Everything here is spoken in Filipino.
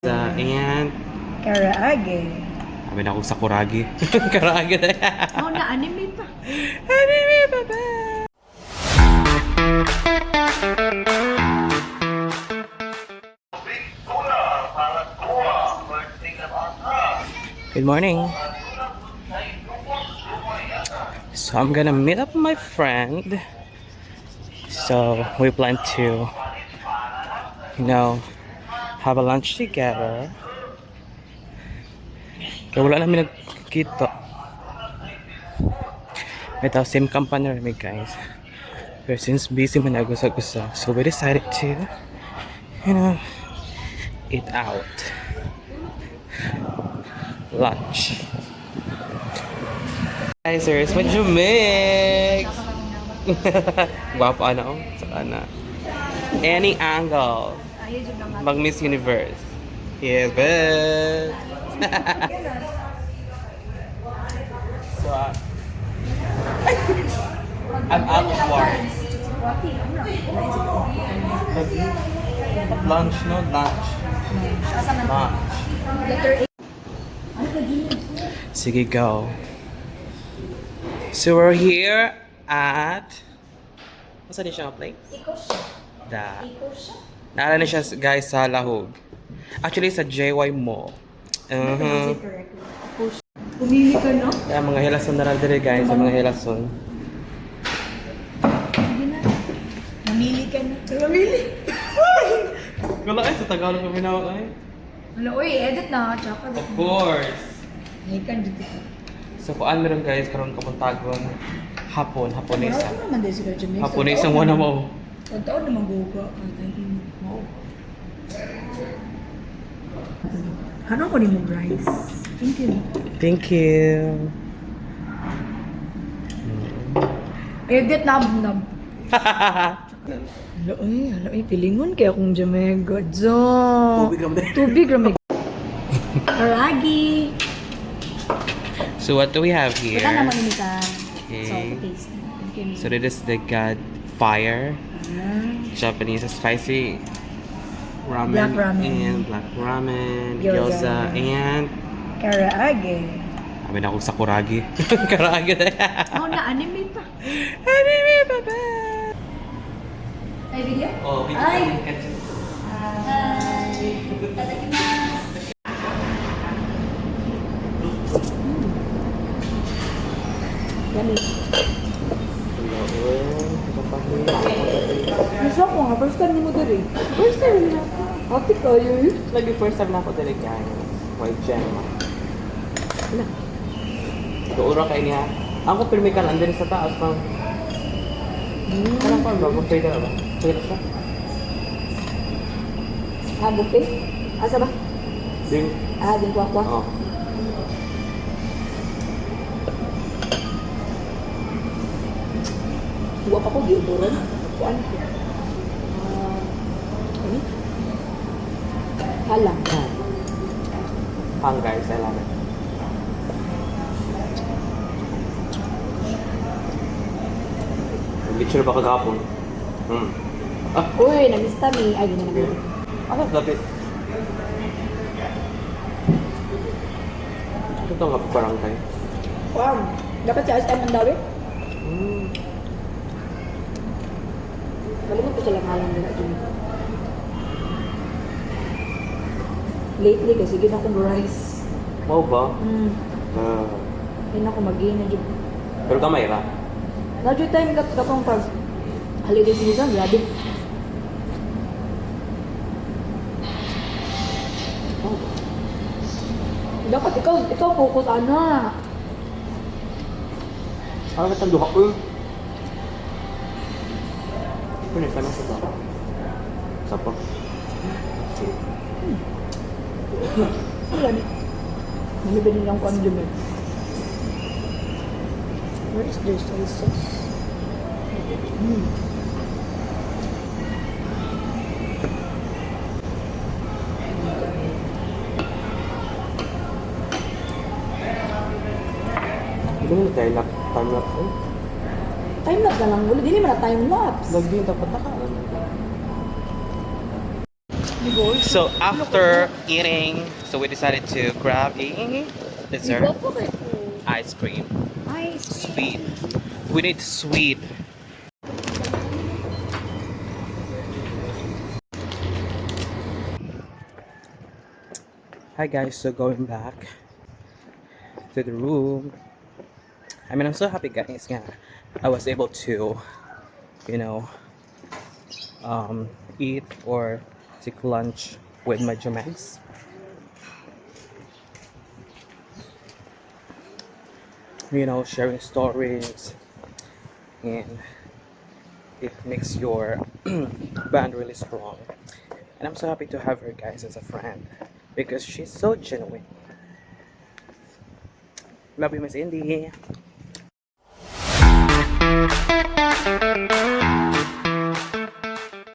And Karaage. sabi na ako sa Kuragi. Karaage na yan. Oh, na-anime pa. Anime pa ba? Good morning. So I'm gonna meet up my friend. So we plan to, have a lunch together. Kaya wala namin nagkita. Ito, same company rin guys. Pero since busy man agusa-gusa, so we decided to, eat out. Lunch. Guys, here's my Jumix! Guwapo ano? Saka na. Any angle. Mag Miss Universe. Yes, but so, I'm out of words. Lunch, no? Lunch. Lunch. Sige, go. So we're here at... What's the additional place? Da. Naala na siya guys sa Lahog. Actually sa JY Mall. Pumili ka, no? Kaya mga hilason na lang dire guys, sa mga hilason. Mamili ka na. Mamili! Wala kayo sa Tagalog kami na kayo. Wala, uy, edit na. Tsaka. Of course! Ngayon dito. So kung meron guys, karoon kapuntagon Haponesa. Marami naman din sila Jamaica. Haponesa mo na mo. Ang taon naman guga. Ano ko ni mo, Bryce? Thank you. Thank you. Edit na. Hala, pilingon kaya kung Jamaica. Tubig ramig. Karagi. So what do we have here? Ito naman ini ka. Okay. So, taste. So this is the God Fire. Japanese spicy ramen, Black ramen. and black ramen, Gyoza. gyoza, and Karaage. sabi na ako sa Kuragi. Karaage na yan. Oh, na-anime pa. Anime pa ba? Ay, video? Oh, video. Ay! Hi! Tatakimasu! Yummy. Isa ko nga, first time mo dali. First time na ako. Happy kayo eh. Lagi first time na ako dali guys. White gem. Wala. Doon kayo niya. Ako pirmi ka lang din sa taas pang. Ano pa ba? Buffet ka na ba? Buffet ka? Ah, buffet? Asa ba? Ding. Ah, din kwa-kwa. Oh. Huwa pa ko, giuburan. Kuan ko. Ano? Halang. Pang guys, I love it. Picture ba kagapon? Ah, Uy, na-miss kami. Ay, yun na nag ano dati? Ito nga barangay. Wow. Dapat si SM ang dawi? Malimot ko silang halang nila dun. Lately kasi gina akong rice. Mau ba? Ah. Hindi na ako mag-gain na dyan. Pero kamay ra. Na-dyan time kapang pag holiday season, grabe. Oh. Dapat ikaw focus ana. Ano ba itong duha ko? Ano ka na sa ba? Sapa. Wala ni. Malibin nilang condiment. Where is their soy sauce? Hindi mo tayo time lapse eh. Time lapse na lang. Wala, di naman na time lapse. Lagi yung dapat naka. So after eating, so we decided to grab a dessert, ice cream, sweet. We need sweet. Hi guys, so going back to the room. I mean, I'm so happy guys, yeah. I was able to, you know, eat or take lunch with my Jumex. You know, sharing stories, and it makes your band really strong. And I'm so happy to have her guys as a friend because she's so genuine. Love you, Miss Indy.